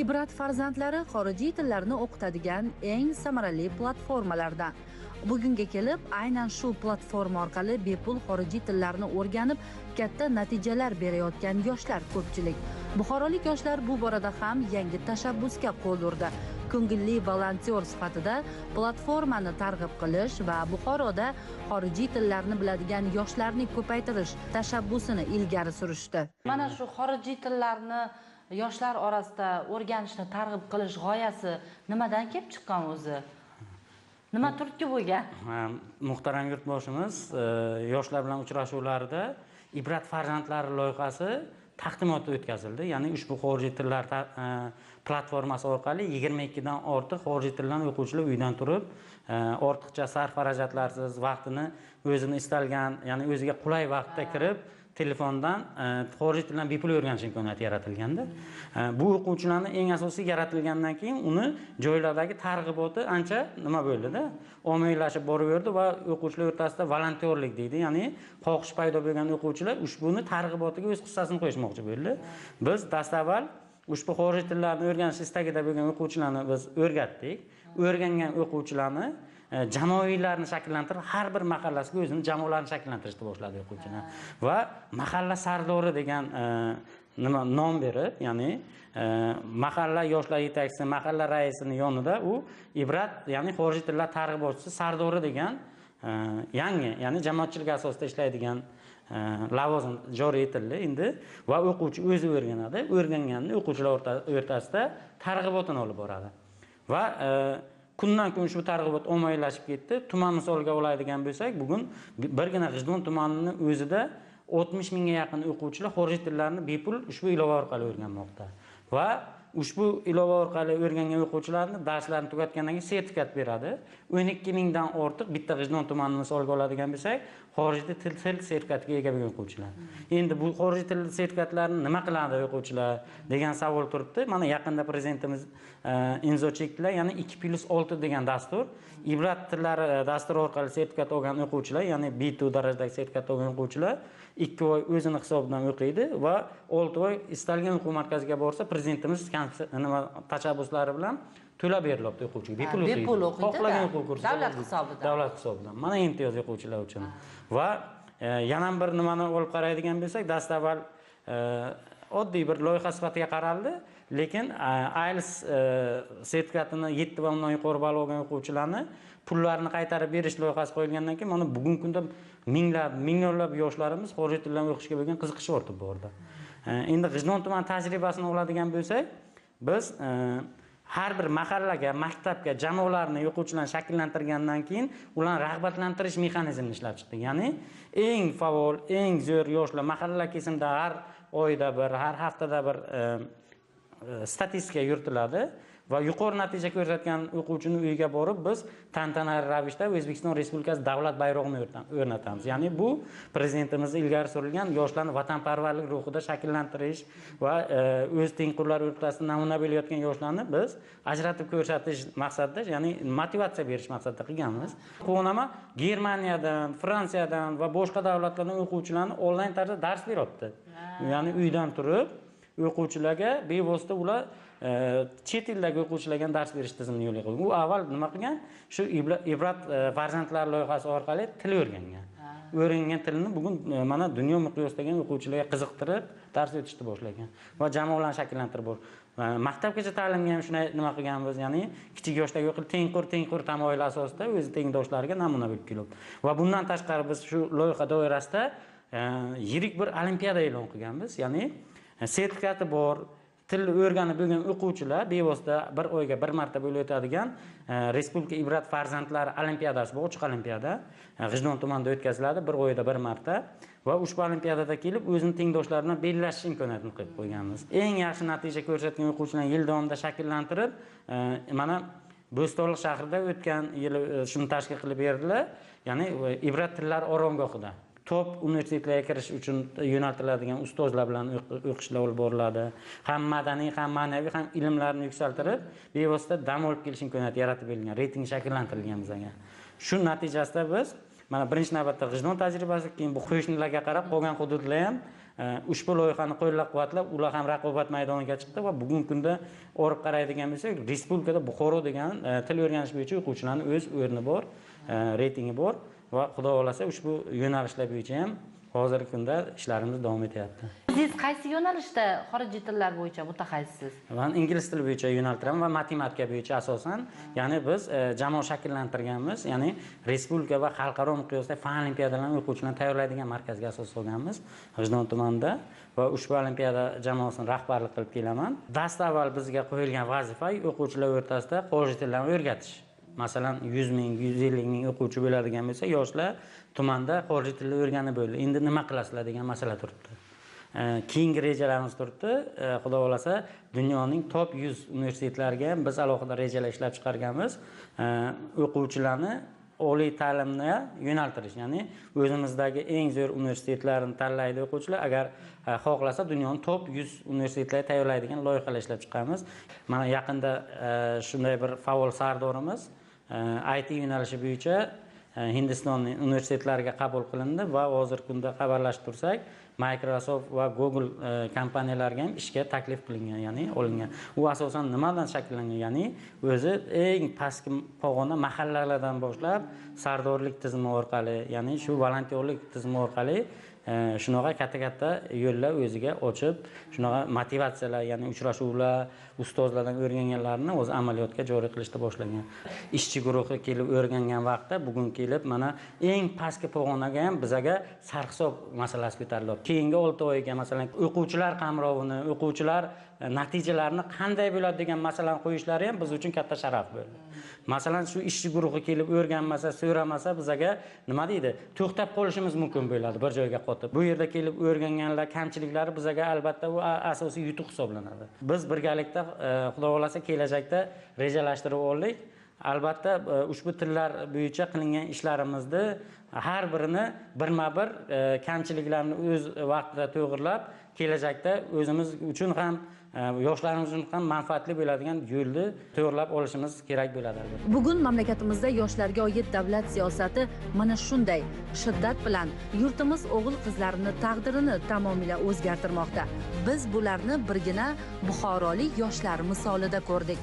Ibrat farzandlari xorijiy tillarni o'qitadigan eng samarali platformalardan. Bugunga kelib, aynan shu platforma orqali bepul xorijiy tillarni o'rganib, katta natijalar berayotgan yoshlar ko'pchilik. Buxorolik yoshlar bu borada ham yangi tashabbusga qo'l urdi. Ko'ngilli volontyor sifatida platformani targ'ib qilish va Buxoroda xorijiy tillarni biladigan yoshlarni ko'paytirish tashabbusini ilgari surishdi. Mana shu xorijiy tillarni yoshlar orasida o'rganishni targ'ib qilish g'oyasi nimadan kelib chiqqan o'zi? Nima turtki bo'lgan? Muhtaram yurtboshimiz, yoshlar bilan uchrashuvlarda Ibrat farzandlari loyihasi taqdimoti o'tkazildi. Ya'ni ushbu xorijiy tillar platformasi orqali 22 dan ortiq xorijiy tillarni o'quvchilar uydan turib, ortiqcha sarf xarajatlarsiz vaqtini o'zini istalgan, ya'ni o'ziga qulay vaqtda kirib, telefondan xorijiy tillarni bepul o'rganish imkoniyati yaratilganda. Bu o'quvchilarni eng asosiy yaratilgandan keyin uni joylardagi targ'iboti ancha nima bo'ldi-da, ommaviylashib boraverdi va o'quvchilar o'rtasida volontyorlik deydi, ya'ni xohish paydo bo'lgan o'quvchilar ushbuni targ'ibotiga o'z hissasini qo'shmoqchi bo'ldi. Biz dastavval ushbu xorijiy tillarni o'rganish istagida bo'lgan o'quvchilarni biz o'rgatdik. O'rgangan o'quvchilarni jamoaviylarni shakllantirib, har bir mahallasiga o'zini jamoalarini shakllantirishni boshladi o'quvchilar. Va mahalla sardori degan nom berib, ya'ni mahalla yoshlar yetakchisi, mahalla raisining yonida u Ibrat, ya'ni xorijiy tillar targ'ibotchisi sardori degan yangi, ya'ni jamoatchilik asosida ishlaydigan lavozim joriy etildi endi va o'quvchi o'zi o'rganadi. O'rganganini o'quvchilar o'rtasida targ'ibotini olib boradi. Va kundan kun shu targ'ibot ommaviylashib ketdi. Tuman misoliga oladigan bo'lsak, bugun birgina G'ijduvon tumanining o'zida 60 mingga yaqin o'quvchilar xorijiy tillarni bepul ushbu ilova orqali o'rganmoqda. Va ushbu ilova orqali o'rgangan o'quvchilarni darslarni tugatgandan keyin sertifikat beradi. 12 mingdan ortiq bitta G'ijduvon tumanini misolga oladigan bo'lsak, xorijiy til sertifikatiga ega bo'lgan o'quvchilar. Endi bu xorijiy til sertifikatlarini nima qiladi o'quvchilar degan savol turibdi. Mana yaqinda prezidentimiz imzo chekdilar, ya'ni 2+6 degan dastur. Ibrat tillari dasturi orqali sertifikat olgan o'quvchilar, ya'ni B2 darajadagi sertifikat olgan o'quvchilar 2 oy o'zini hisobidan o'qiydi va 6 oy istalgan o'quv markaziga borsa, prezidentimiz tashabbuslari bilan to'lab beriladi o'quvchiga. Bepul o'qiydi. Xohlagan o'quv kursi davlat hisobidan. Davlat hisobidan. Mana imtiyoz o'quvchilar uchun. Va yana bir nimani olib qaraydigan bo'lsak, dastavval oddiy bir loyiha sifatida qaraldi, lekin IELTS sertifikatini 7 va undan yuqori ball olgan o'quvchilarni pullarini qaytarib berish loyihasi qo'yilgandan keyin mana bugungi kunda millionlab yoshlarimiz xorijiy tillarni o'qishga bo'lgan qiziqish ortib bordi. Endi G'ijduvon tumani tajribasini oladigan bo'lsak, biz har bir mahallaga, maktabga jamoalarni o'quvchilarni shakllantirgandan keyin ularni rag'batlantirish mexanizmini ishlab chiqdik. Ya'ni eng faol, eng zo'r yoshlar mahalla kesimida har oyda bir, har haftada bir statistika yuritiladi va yuqori natija ko'rsatgan o'quvchini uyiga borib biz tantanali ravishda O'zbekiston Respublikasi davlat bayrog'ini o'rnatamiz. Ya'ni bu prezidentimizning ilgari surilgan yoshlarni vatanparvarlik ruhida shakllantirish va o'z tengqurlari o'rtasida namuna bo'layotgan yoshlarni biz ajratib ko'rsatish maqsadida, ya'ni motivatsiya berish maqsadida qilganmiz. Quvonaman, Germaniyadan, Fransiyadan va boshqa davlatlardan o'quvchilarni onlayn tarzda dars beryapti. Ya'ni uydan turib o'quvchilarga bevosita ular chet tildagi o'quvchilarga dars berish tizimini yo'lga qo'ygan. U avval nima qilgan? Shu Ibrat farzandlar loyihasi orqali til o'rgangan. O'rgangan tilni bugun mana dunyo miqyosidagi o'quvchilarga qiziqtirib dars o'tishni boshlagan va jamoalarni shakllantirib maktabgacha ta'limga ham shunday nima qilganmiz, ya'ni kichik yoshdagi tengqur tamoyil asosida o'z tengdoshlariga namuna bo'lib kelyapti. Va bundan tashqari biz shu loyiha doirasida yirik bir olimpiada e'lon qilganmiz. Ya'ni sertifikati bor, til o'rganib bo'lgan o'quvchilar bevosita bir oyga bir marta bo'lib o'tadigan Respublika Ibrat farzandlari olimpiadasi, bu ochiq olimpiada G'ijduvon tumanida o'tkaziladi bir oyda bir marta va ushbu olimpiadada kelib o'zining tengdoshlari bilan bellashish imkoniyatini qilib qo'yganmiz. Eng yaxshi natija ko'rsatgan o'quvchilarni yil davomida shakllantirib, mana Bo'stonliq shahrida o'tgan yil shuni tashkil qilib berdilar. Ya'ni Ibrat tillari oromgohida top universitetlarga kirish uchun yo'naltiriladigan ustozlar bilan o'qishlar olib boriladi. Ham madaniy, ham ma'naviy, ham ilmlarni yuksaltirib, bevosita dam olib kelish imkoniyati yaratib berilgan, reyting shakllantirilgan bizga. Shu natijasida biz mana birinchi navbatda G'ijdon tajribasi, keyin bu qo'shnilarga qarab qolgan hududlar ham ushbu loyihani qo'llab-quvvatlab, ular ham raqobat maydoniga chiqdi va bugungi kunda olib qaraydigan bo'lsak, respublikada Buxoro degan til o'rganish bo'yicha o'quvchilarning o'z o'rni bor, reytingi bor va xudo xolasa ushbu yo'nalishlar bo'yicha ham hozirgi kunda ishlarimiz davom etyapti. Siz qaysi yo'nalishda xorijiy tillar bo'yicha mutaxassissiz? Men ingliz tili bo'yicha yo'naltiraman va matematika bo'yicha asosan, ya'ni biz jamoa shakllantirganmiz, ya'ni respublika va xalqaro miqyosda fan olimpiadalarining o'quvchilarini tayyorlaydigan markazga asos solganmiz G'ijdon tumanida va ushbu olimpiada jamoasini rahbarlik qilib kelaman. Dastavval bizga qo'yilgan vazifa o'quvchilar o'rtasida xorijiy tillarni o'rgatish. Masalan, 100 ming, 150 ming o'quvchi bo'ladigan bo'lsa, yoshlar tumanda xorijiy tilni o'rganib bo'ldi. Endi nima qilasizlar degan masala turibdi. Keyingi rejalarimiz turibdi. Xudo xolasa, dunyoning top 100 universitetlariga ham biz alohida rejalar ishlab chiqarganmiz. O'quvchilarni oliy ta'limni yo'naltirish, ya'ni o'zimizdagi eng zo'r universitetlarni tanlaydi o'quvchilar. Agar xohlasa, dunyoning top 100 universitetlariga tayyorlaydigan loyihalar ishlab chiqamiz. Mana yaqinda shunday bir faol sardorimiz IT yo'nalishi bo'yicha Hindistonning universitetlariga qabul qilindi va hozirgi kunda xabarlashib tursak, Microsoft va Google kompaniyalariga ham ishga taklif qilingan, ya'ni olingan. U asosan nimadan shakllangan? Ya'ni o'zi eng pastki pog'ona mahallalardan boshlab sardorlik tizimi orqali, ya'ni shu volontyorlik tizimi orqali shunaqa katta yo'llar o'ziga ochib, shunaqa motivatsiyalar, ya'ni uchrashuvlar, ustozlardan o'rganganlarini o'z amaliyotga joriy qilishni boshlagan. Ishchi guruhi kelib o'rgangan vaqtda bugun kelib mana eng pastki pog'onaga ham bizaga sarhisob masalasi ko'tarilyapti. Keyingi 6 oyga masalan o'quvchilar qamrovini, o'quvchilar natijalarini qanday bo'ladi degan masalani qo'yishlari ham biz uchun katta sharaf bo'ldi. Masalan, shu ishchi guruhi kelib o'rganmasa, so'ramasa bizaga nima deydi? To'xtab qolishimiz mumkin bo'ladi bir joyga qotib. Bu yerda kelib o'rganganlar kamchiliklari bizaga albatta bu asosiy yutuq hisoblanadi. Biz birgalikda xudo xolasa kelajakda rejalashtirib oldik. Albatta ushbu tillar bo'yicha qilingan ishlarimizni har birini birma-bir kamchiliklarni o'z vaqtida to'g'rilab, kelajakda o'zimiz uchun ham yoshlarimiz uchun ham manfaatli bo'ladigan yo'lni to'g'rilab olishimiz kerak bo'ladi. Bugun mamlakatimizda yoshlarga oid davlat siyosati mana shunday shiddat bilan yurtimiz o'g'il-qizlarini taqdirini tamomila o'zgartirmoqda. Biz bularni birgina buxorolik yoshlar misolida ko'rdik.